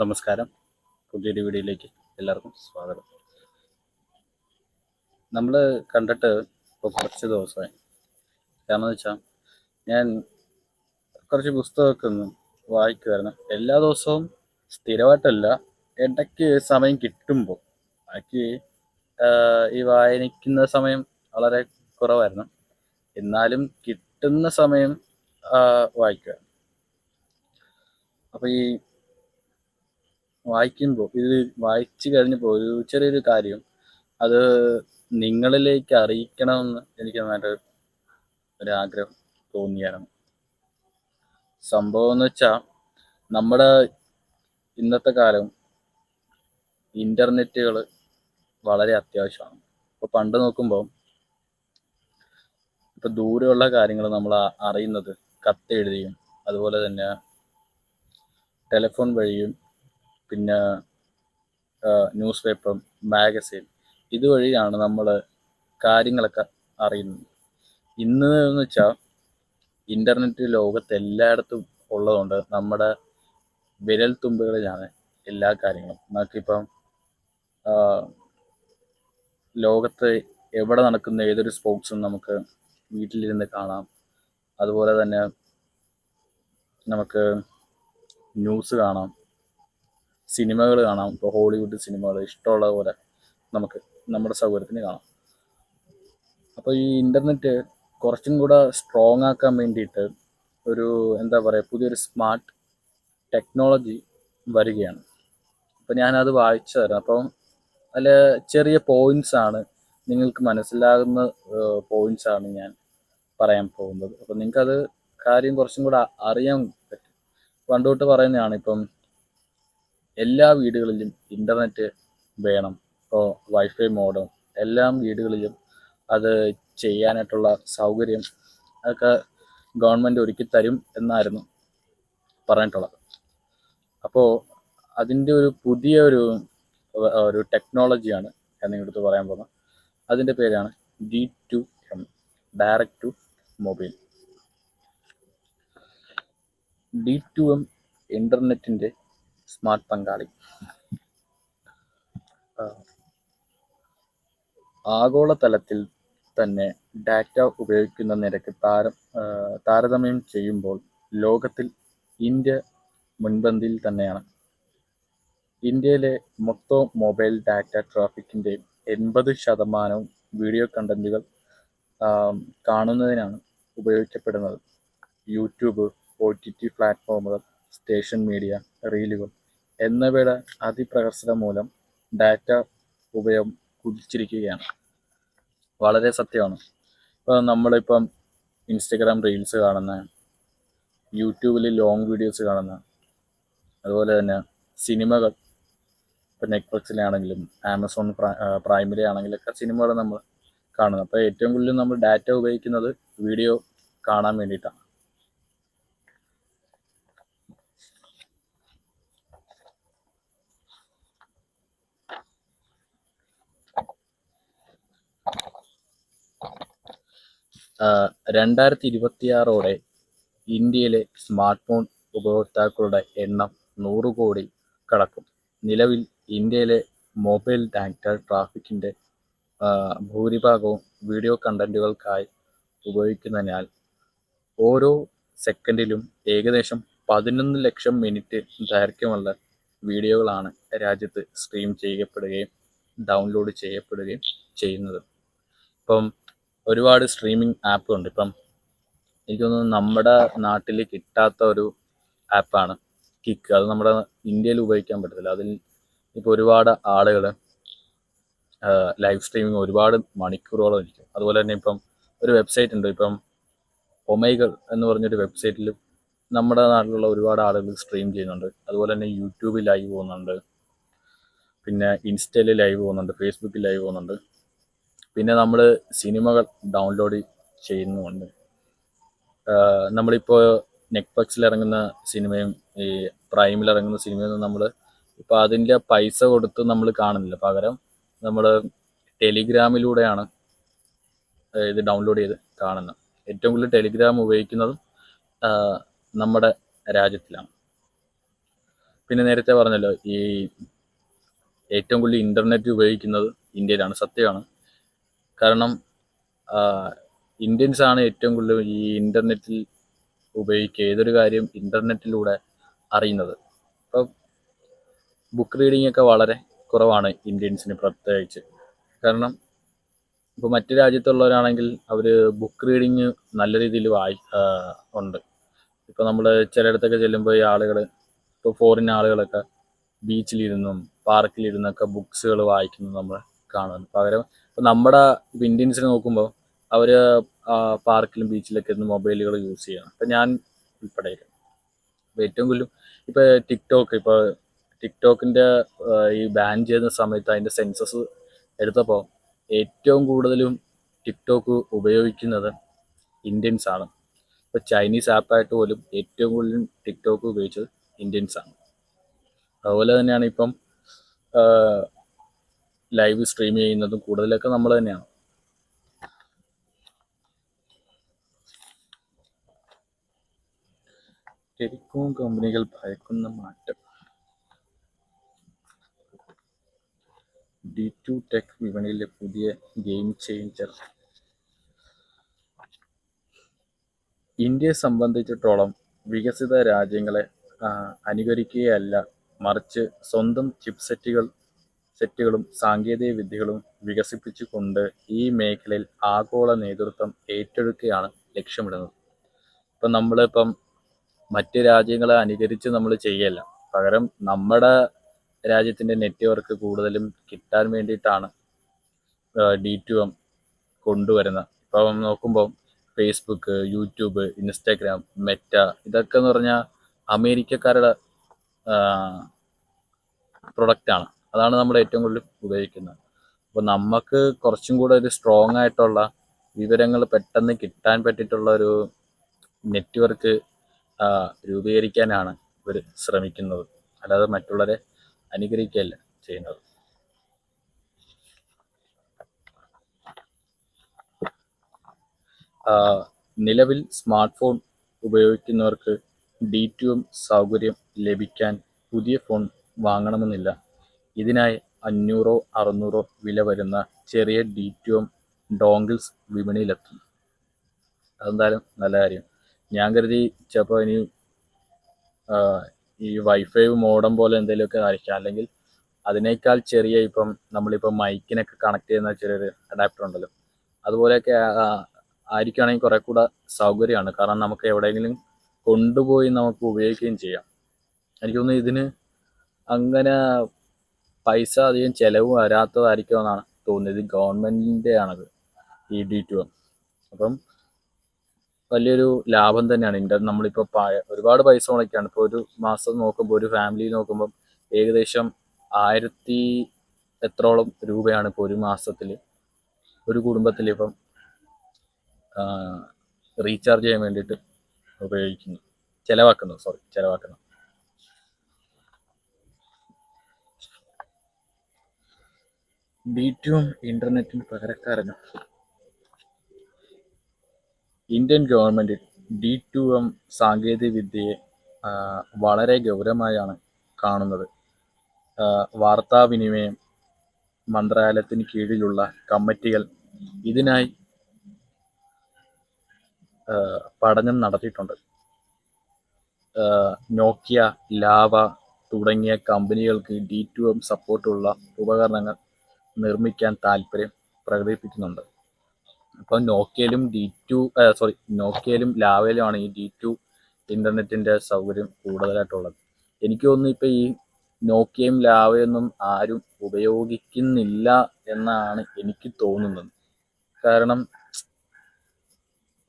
നമസ്കാരം. പുതിയൊരു വീഡിയോയിലേക്ക് എല്ലാവർക്കും സ്വാഗതം. നമ്മൾ കണ്ടിട്ട് ഇപ്പോൾ കുറച്ച് ദിവസമായി. കാരണം എന്ന് വെച്ചാൽ ഞാൻ കുറച്ച് പുസ്തകമൊക്കെ ഒന്ന് വായിക്കുമായിരുന്നു. എല്ലാ ദിവസവും സ്ഥിരമായിട്ടല്ല, ഇടയ്ക്ക് സമയം കിട്ടുമ്പോൾ. ബാക്കി ഈ വായനിക്കുന്ന സമയം വളരെ കുറവായിരുന്നു. എന്നാലും കിട്ടുന്ന സമയം വായിക്കുക. അപ്പോൾ ഈ വായിക്കുമ്പോൾ ഇത് വായിച്ചു കഴിഞ്ഞപ്പോൾ ഒരു ചെറിയൊരു കാര്യം അത് നിങ്ങളിലേക്ക് അറിയിക്കണമെന്ന് എനിക്ക് നന്നായിട്ട് ഒരാഗ്രഹം തോന്നിയായിരുന്നു. സംഭവം എന്ന് വെച്ചാൽ നമ്മുടെ ഇന്നത്തെ കാലം ഇൻ്റർനെറ്റുകൾ വളരെ അത്യാവശ്യമാണ്. ഇപ്പോൾ പണ്ട് നോക്കുമ്പോൾ ഇപ്പോൾ ദൂരെയുള്ള കാര്യങ്ങൾ നമ്മൾ അറിയുന്നത് കത്തെഴുതിയും അതുപോലെ തന്നെ ടെലിഫോൺ വഴിയും പിന്നെ ന്യൂസ് പേപ്പറും മാഗസിൻ ഇതുവഴിയാണ് നമ്മൾ കാര്യങ്ങളൊക്കെ അറിയുന്നത്. ഇന്ന് എന്ന് വെച്ചാൽ ഇൻ്റർനെറ്റ് ലോകത്ത് എല്ലായിടത്തും ഉള്ളതുകൊണ്ട് നമ്മുടെ വിരൽ തുമ്പുകളിലാണ് എല്ലാ കാര്യങ്ങളും. നമുക്കിപ്പം ലോകത്ത് എവിടെ നടക്കുന്ന ഏതൊരു സ്പോർട്സും നമുക്ക് വീട്ടിലിരുന്ന് കാണാം. അതുപോലെ തന്നെ നമുക്ക് ന്യൂസ് കാണാം, സിനിമകൾ കാണാം. ഇപ്പോൾ ഹോളിവുഡ് സിനിമകൾ ഇഷ്ടമുള്ള പോലെ നമുക്ക് നമ്മുടെ സൗകര്യത്തിന് കാണാം. അപ്പോൾ ഈ ഇൻ്റർനെറ്റ് കുറച്ചും കൂടെ സ്ട്രോങ് ആക്കാൻ വേണ്ടിയിട്ട് ഒരു എന്താ പറയുക പുതിയൊരു സ്മാർട്ട് ടെക്നോളജി വരികയാണ്. അപ്പോൾ ഞാനത് വായിച്ചു തരാം. അപ്പം അതിൽ ചെറിയ പോയിൻറ്റ്സാണ്, നിങ്ങൾക്ക് മനസ്സിലാകുന്ന പോയിൻറ്റ്സാണ് ഞാൻ പറയാൻ പോകുന്നത്. അപ്പോൾ നിങ്ങൾക്കത് കാര്യം കുറച്ചും കൂടെ അറിയാൻ പറ്റും. പണ്ട് തൊട്ട് പറയുന്നതാണ്, ഇപ്പം എല്ലാ വീടുകളിലും ഇൻ്റർനെറ്റ് വേണം. ഇപ്പോൾ വൈഫൈ മോഡം എല്ലാ വീടുകളിലും അത് ചെയ്യാനായിട്ടുള്ള സൗകര്യം അതൊക്കെ ഗവൺമെൻറ് ഒരുക്കി തരും എന്നായിരുന്നു പറഞ്ഞിട്ടുള്ളത്. അപ്പോൾ അതിൻ്റെ ഒരു പുതിയ ഒരു ടെക്നോളജിയാണ് ഞാൻ നിങ്ങളടുത്ത് പറയാൻ പോകുന്നത്. അതിൻ്റെ പേരാണ് D2M, direct to mobile. D2M ഇൻ്റർനെറ്റിൻ്റെ സ്മാർട്ട് പങ്കാളി. ആഗോളതലത്തിൽ തന്നെ ഡാറ്റ ഉപയോഗിക്കുന്ന നിരക്ക് താരതമ്യം ചെയ്യുമ്പോൾ ലോകത്തിൽ ഇന്ത്യ മുൻപന്തിയിൽ തന്നെയാണ്. ഇന്ത്യയിലെ മൊത്തം മൊബൈൽ ഡാറ്റ ട്രാഫിക്കിൻ്റെ 80% വീഡിയോ കണ്ടന്റുകൾ കാണുന്നതിനാണ് ഉപയോഗിക്കപ്പെടുന്നത്. യൂട്യൂബ്, OTT പ്ലാറ്റ്ഫോമുകൾ, സ്റ്റേഷൻ മീഡിയ, റീലുകൾ എന്നിവയുടെ അതിപ്രസരം മൂലം ഡാറ്റ ഉപയോഗം കുതിച്ചിരിക്കുകയാണ്. വളരെ സത്യമാണ്. ഇപ്പോൾ നമ്മളിപ്പം ഇൻസ്റ്റഗ്രാം റീൽസ് കാണുന്ന, യൂട്യൂബിൽ ലോങ് വീഡിയോസ് കാണുന്ന, അതുപോലെ തന്നെ സിനിമകൾ ഇപ്പോൾ നെറ്റ്ഫ്ലിക്സിലാണെങ്കിലും ആമസോൺ പ്രൈമിലാണെങ്കിലൊക്കെ സിനിമകൾ നമ്മൾ കാണുന്നത്. അപ്പോൾ ഏറ്റവും കൂടുതൽ നമ്മൾ ഡാറ്റ ഉപയോഗിക്കുന്നത് വീഡിയോ കാണാൻ വേണ്ടിയിട്ടാണ്. uh, 2026 ഇന്ത്യയിലെ സ്മാർട്ട് ഫോൺ ഉപഭോക്താക്കളുടെ എണ്ണം 100 കോടി കടക്കും. നിലവിൽ ഇന്ത്യയിലെ മൊബൈൽ ഡാറ്റ ട്രാഫിക്കിൻ്റെ ഭൂരിഭാഗവും വീഡിയോ കണ്ടന്റുകൾക്കായി ഉപയോഗിക്കുന്നതിനാൽ ഓരോ സെക്കൻഡിലും ഏകദേശം 11 ലക്ഷം മിനിറ്റ് ദൈർഘ്യമുള്ള വീഡിയോകളാണ് രാജ്യത്ത് സ്ട്രീം ചെയ്യപ്പെടുകയും ഡൗൺലോഡ് ചെയ്യപ്പെടുകയും ചെയ്യുന്നത്. ഇപ്പം ഒരുപാട് സ്ട്രീമിംഗ് ആപ്പ് ഉണ്ട്. ഇപ്പം എനിക്ക് തോന്നുന്നു നമ്മുടെ നാട്ടിൽ കിട്ടാത്ത ഒരു ആപ്പാണ് കിക്ക്. അത് നമ്മുടെ ഇന്ത്യയിൽ ഉപയോഗിക്കാൻ പറ്റത്തില്ല. അതിൽ ഇപ്പോൾ ഒരുപാട് ആളുകൾ ലൈവ് സ്ട്രീമിംഗ് ഒരുപാട് മണിക്കൂറുകളോ ഇരിക്കും. അതുപോലെ തന്നെ ഇപ്പം ഒരു വെബ്സൈറ്റ് ഉണ്ട്, ഇപ്പം ഒമൈകൾ എന്ന് പറഞ്ഞൊരു വെബ്സൈറ്റിൽ നമ്മുടെ നാട്ടിലുള്ള ഒരുപാട് ആളുകൾ സ്ട്രീം ചെയ്യുന്നുണ്ട്. അതുപോലെ തന്നെ യൂട്യൂബിൽ ലൈവ് പോകുന്നുണ്ട്, പിന്നെ ഇൻസ്റ്റയിൽ ലൈവ് പോകുന്നുണ്ട്, ഫേസ്ബുക്കിൽ ലൈവ് പോകുന്നുണ്ട്. പിന്നെ നമ്മൾ സിനിമകൾ ഡൗൺലോഡ് ചെയ്യുന്നുമുണ്ട്. നമ്മളിപ്പോൾ നെറ്റ്ഫ്ലിക്സിൽ ഇറങ്ങുന്ന സിനിമയും ഈ പ്രൈമിൽ ഇറങ്ങുന്ന സിനിമയൊന്നും നമ്മൾ ഇപ്പോൾ അതിൻ്റെ പൈസ കൊടുത്ത് നമ്മൾ കാണുന്നില്ല. പകരം നമ്മൾ ടെലിഗ്രാമിലൂടെയാണ് ഇത് ഡൗൺലോഡ് ചെയ്ത് കാണുന്നത്. ഏറ്റവും കൂടുതൽ ടെലിഗ്രാം ഉപയോഗിക്കുന്നതും നമ്മുടെ രാജ്യത്തിലാണ്. പിന്നെ നേരത്തെ പറഞ്ഞല്ലോ, ഈ ഏറ്റവും കൂടുതൽ ഇൻ്റർനെറ്റ് ഉപയോഗിക്കുന്നത് ഇന്ത്യയിലാണ്. സത്യമാണ്. കാരണം ഇന്ത്യൻസ് ആണ് ഏറ്റവും കൂടുതൽ ഈ ഇൻ്റർനെറ്റിൽ ഉപയോഗിക്കുക, ഏതൊരു കാര്യം ഇൻ്റർനെറ്റിലൂടെ അറിയുന്നത്. ഇപ്പോൾ ബുക്ക് റീഡിംഗ് ഒക്കെ വളരെ കുറവാണ് ഇന്ത്യൻസിന് പ്രത്യേകിച്ച്. കാരണം ഇപ്പോൾ മറ്റു രാജ്യത്തുള്ളവരാണെങ്കിൽ അവർ ബുക്ക് റീഡിങ് നല്ല രീതിയിൽ ഉണ്ട്. ഇപ്പോൾ നമ്മൾ ചിലയിടത്തൊക്കെ ചെല്ലുമ്പോൾ ഈ ആളുകൾ, ഇപ്പോൾ ഫോറിൻ ആളുകളൊക്കെ ബീച്ചിലിരുന്നും പാർക്കിലിരുന്നൊക്കെ ബുക്സുകൾ വായിക്കുന്നത് നമ്മൾ കാണുന്നു. പകരം ഇപ്പോൾ നമ്മുടെ ഇപ്പോൾ ഇന്ത്യൻസിനെ നോക്കുമ്പോൾ അവർ പാർക്കിലും ബീച്ചിലൊക്കെ ഇരുന്ന് മൊബൈലുകൾ യൂസ് ചെയ്യണം. ഇപ്പം ഞാൻ ഉൾപ്പെടെ. ഇപ്പോൾ ഏറ്റവും കൂടുതലും ഇപ്പോൾ ടിക്ടോക്കിൻ്റെ ഈ ബാൻ ചെയ്യുന്ന സമയത്ത് അതിൻ്റെ സെൻസസ് എടുത്തപ്പോൾ ഏറ്റവും കൂടുതലും ടിക്ടോക്ക് ഉപയോഗിക്കുന്നത് ഇന്ത്യൻസ് ആണ്. ഇപ്പോൾ ചൈനീസ് ആപ്പായിട്ട് പോലും ഏറ്റവും കൂടുതലും ടിക്ടോക്ക് ഉപയോഗിച്ചത് ഇന്ത്യൻസ് ആണ്. അതുപോലെ തന്നെയാണ് ഇപ്പം ലൈവ് സ്ട്രീം ചെയ്യുന്നതും കൂടുതലൊക്കെ നമ്മൾ തന്നെയാണ്. ടെലികോം കമ്പനികൾ ഭയക്കുന്ന മാറ്റം. D2 ടെക് വിപണിയിലെ പുതിയ ഗെയിം ചേഞ്ചർ. ഇന്ത്യയെ സംബന്ധിച്ചിടത്തോളം വികസിത രാജ്യങ്ങളെ അനുകരിക്കുകയല്ല, മറിച്ച് സ്വന്തം സെറ്റുകളും സാങ്കേതിക വിദ്യകളും വികസിപ്പിച്ചുകൊണ്ട് ഈ മേഖലയിൽ ആഗോള നേതൃത്വം ഏറ്റെടുക്കുകയാണ് ലക്ഷ്യമിടുന്നത്. ഇപ്പം നമ്മളിപ്പം മറ്റ് രാജ്യങ്ങളെ അനുകരിച്ച് നമ്മൾ ചെയ്യല്ല, പകരം നമ്മുടെ രാജ്യത്തിൻ്റെ നെറ്റ്വർക്ക് കൂടുതലും കിട്ടാൻ വേണ്ടിയിട്ടാണ് D2M കൊണ്ടുവരുന്നത്. ഇപ്പം നോക്കുമ്പോൾ ഫേസ്ബുക്ക്, യൂട്യൂബ്, ഇൻസ്റ്റാഗ്രാം, മെറ്റ, ഇതൊക്കെ എന്ന് പറഞ്ഞാൽ അമേരിക്കക്കാരുടെ പ്രൊഡക്റ്റാണ്. അതാണ് നമ്മൾ ഏറ്റവും കൂടുതൽ ഉപയോഗിക്കുന്നത്. അപ്പോൾ നമുക്ക് കുറച്ചും കൂടെ ഒരു സ്ട്രോങ് ആയിട്ടുള്ള വിവരങ്ങൾ പെട്ടെന്ന് കിട്ടാൻ പറ്റിയിട്ടുള്ള ഒരു നെറ്റ്വർക്ക് രൂപീകരിക്കാനാണ് ഇവർ ശ്രമിക്കുന്നത്, അല്ലാതെ മറ്റുള്ളവരെ അനുകരിക്കുകയല്ല ചെയ്യുന്നത്. നിലവിൽ സ്മാർട്ട് ഫോൺ ഉപയോഗിക്കുന്നവർക്ക് D2M സൗകര്യം ലഭിക്കാൻ പുതിയ ഫോൺ വാങ്ങണമെന്നില്ല. ഇതിനായി 500-600 വില വരുന്ന ചെറിയ D2M ഡോങ്കിൾസ് വിപണിയിലെത്തും. അതെന്തായാലും നല്ല കാര്യം. ഞാൻ കരുതി ചിലപ്പോൾ ഇനി ഈ വൈഫൈ മോഡം പോലെ എന്തെങ്കിലുമൊക്കെ ആയിരിക്കാം, അല്ലെങ്കിൽ അതിനേക്കാൾ ചെറിയ, ഇപ്പം നമ്മളിപ്പം മൈക്കിനൊക്കെ കണക്ട് ചെയ്യുന്ന ചെറിയൊരു അഡാപ്റ്റർ ഉണ്ടല്ലോ, അതുപോലെയൊക്കെ ആയിരിക്കുകയാണെങ്കിൽ കുറെ കൂടെ സൗകര്യമാണ്. കാരണം നമുക്ക് എവിടെയെങ്കിലും കൊണ്ടുപോയി നമുക്ക് ഉപയോഗിക്കുകയും ചെയ്യാം. എനിക്ക് തോന്നുന്നു ഇതിന് അങ്ങനെ പൈസ അധികം ചിലവ് വരാത്തതായിരിക്കുമെന്നാണ് തോന്നുന്നത്. ഇത് ഗവൺമെൻറ്റിൻ്റെ ആണത്, ഈ D2M. അപ്പം വലിയൊരു ലാഭം തന്നെയാണ്. നമ്മളിപ്പോൾ ഒരുപാട് പൈസ മുടക്കുകയാണ്. ഇപ്പോൾ ഒരു മാസം നോക്കുമ്പോൾ, ഒരു ഫാമിലി നോക്കുമ്പോൾ ഏകദേശം 1000 എത്രോളം രൂപയാണ് ഇപ്പോൾ ഒരു മാസത്തിൽ ഒരു കുടുംബത്തിൽ ഇപ്പം റീചാർജ് ചെയ്യാൻ വേണ്ടിയിട്ട് ചിലവാക്കുന്നത്. D2M ഇന്റർനെറ്റിന് പകരക്കാരനോ? ഇന്ത്യൻ ഗവൺമെൻറ് D2M സാങ്കേതിക വിദ്യയെ വളരെ ഗൗരവമായാണ് കാണുന്നത്. വാർത്താവിനിമയ മന്ത്രാലയത്തിന് കീഴിലുള്ള കമ്മിറ്റികൾ ഇതിനായി പഠനം നടത്തിയിട്ടുണ്ട്. നോക്കിയ, ലാവ തുടങ്ങിയ കമ്പനികൾക്ക് D2M സപ്പോർട്ടുള്ള ഉപകരണങ്ങൾ നിർമ്മിക്കാൻ താല്പര്യം പ്രകടിപ്പിക്കുന്നുണ്ട്. അപ്പം നോക്കിയയിലും ലാവയിലുമാണ് ഈ D2 ഇൻ്റർനെറ്റിൻ്റെ സൗകര്യം കൂടുതലായിട്ടുള്ളത്. എനിക്ക് തോന്നുന്നു ഇപ്പോൾ ഈ നോക്കിയയും ലാവയൊന്നും ആരും ഉപയോഗിക്കുന്നില്ല എന്നാണ് എനിക്ക് തോന്നുന്നത്. കാരണം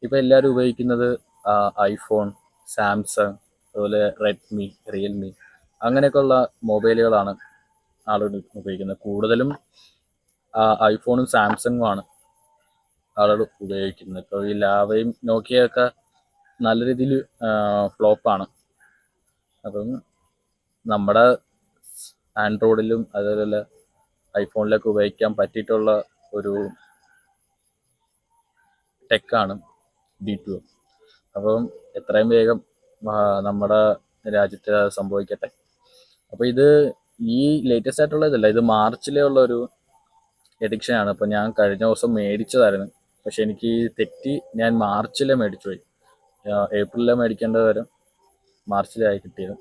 ഇപ്പം എല്ലാവരും ഉപയോഗിക്കുന്നത് ഐഫോൺ, സാംസങ്, അതുപോലെ റെഡ്മി, റിയൽമി, അങ്ങനെയൊക്കെയുള്ള മൊബൈലുകളാണ് ആളുകൾ ഉപയോഗിക്കുന്നത്. കൂടുതലും ഐഫോണും സാംസങ്ങുമാണ് ആളുകൾ ഉപയോഗിക്കുന്നത്. ഇപ്പോൾ ഈ ലാവയും നോക്കിയൊക്കെ നല്ല രീതിയിൽ ഫ്ലോപ്പാണ്. അപ്പം നമ്മുടെ ആൻഡ്രോയിഡിലും അതുപോലെ ഐഫോണിലൊക്കെ ഉപയോഗിക്കാൻ പറ്റിയിട്ടുള്ള ഒരു ടെക്കാണ് D2M. അപ്പം എത്രയും വേഗം നമ്മുടെ രാജ്യത്ത് സംഭവിക്കട്ടെ. അപ്പോൾ ഇത് ഈ ലേറ്റസ്റ്റ് ആയിട്ടുള്ള ഇതല്ല, ഇത് മാർച്ചിലേ ഉള്ള ഒരു എഡിക്ഷനാണ്. അപ്പോൾ ഞാൻ കഴിഞ്ഞ ദിവസം മേടിച്ചതായിരുന്നു, പക്ഷെ എനിക്ക് തെറ്റി, ഞാൻ മാർച്ചിലെ മേടിച്ചു പോയി. ഏപ്രിലിലെ മേടിക്കേണ്ടത് വരും മാർച്ചിലായി കിട്ടിയത്.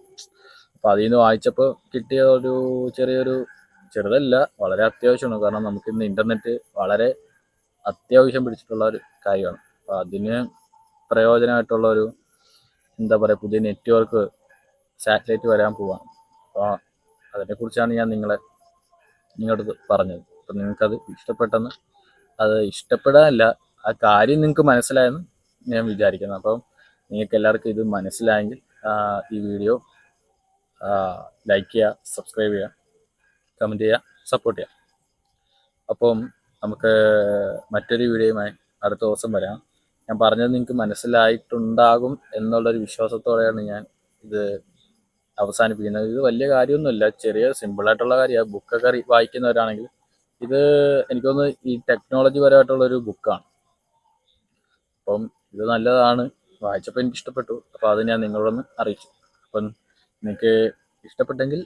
അപ്പോൾ അതിൽ നിന്ന് വായിച്ചപ്പോൾ കിട്ടിയ ഒരു ചെറുതല്ല, വളരെ അത്യാവശ്യമാണ്. കാരണം നമുക്കിന്ന് ഇൻ്റർനെറ്റ് വളരെ അത്യാവശ്യം പിടിച്ചിട്ടുള്ള ഒരു കാര്യമാണ്. അപ്പോൾ അതിന് പ്രയോജനമായിട്ടുള്ള ഒരു എന്താ പറയുക, പുതിയ നെറ്റ്വർക്ക് സാറ്റലൈറ്റ് വരാൻ പോവാണ്. അപ്പോൾ അതിനെക്കുറിച്ചാണ് ഞാൻ നിങ്ങളടുത്ത് പറഞ്ഞത്. അപ്പം നിങ്ങൾക്കത് ഇഷ്ടപ്പെട്ടെന്ന്, അത് ഇഷ്ടപ്പെടാനല്ല, ആ കാര്യം നിങ്ങൾക്ക് മനസ്സിലായെന്ന് ഞാൻ വിചാരിക്കുന്നു. അപ്പം നിങ്ങൾക്ക് എല്ലാവർക്കും ഇത് മനസ്സിലായെങ്കിൽ ഈ വീഡിയോ ലൈക്ക് ചെയ്യുക, സബ്സ്ക്രൈബ് ചെയ്യുക, കമൻറ്റ് ചെയ്യുക, സപ്പോർട്ട് ചെയ്യുക. അപ്പം നമുക്ക് മറ്റൊരു വീഡിയോയുമായി അടുത്ത ദിവസം വരാം. ഞാൻ പറഞ്ഞത് നിങ്ങൾക്ക് മനസ്സിലായിട്ടുണ്ടാകും എന്നുള്ളൊരു വിശ്വാസത്തോടെയാണ് ഞാൻ ഇത് അവസാനിപ്പിക്കുന്നത്. ഇത് വലിയ കാര്യമൊന്നുമില്ല, ചെറിയ സിമ്പിളായിട്ടുള്ള കാര്യമാണ്. ബുക്കൊക്കെ വായിക്കുന്നവരാണെങ്കിൽ ഇത് എനിക്കൊന്ന് ഈ ടെക്നോളജി പരമായിട്ടുള്ളൊരു ബുക്കാണ്. അപ്പം ഇത് നല്ലതാണ്, വായിച്ചപ്പോൾ എനിക്ക് ഇഷ്ടപ്പെട്ടു. അപ്പോൾ അത് ഞാൻ നിങ്ങളോടൊന്ന് അറിയിച്ചു. അപ്പം നിങ്ങൾക്ക് ഇഷ്ടപ്പെട്ടെങ്കിൽ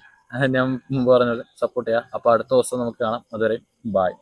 ഞാൻ മുമ്പ് പറഞ്ഞ പോലെ സപ്പോർട്ട് ചെയ്യുക. അപ്പോൾ അടുത്ത ദിവസം നമുക്ക് കാണാം. അതുവരെ ബായ്.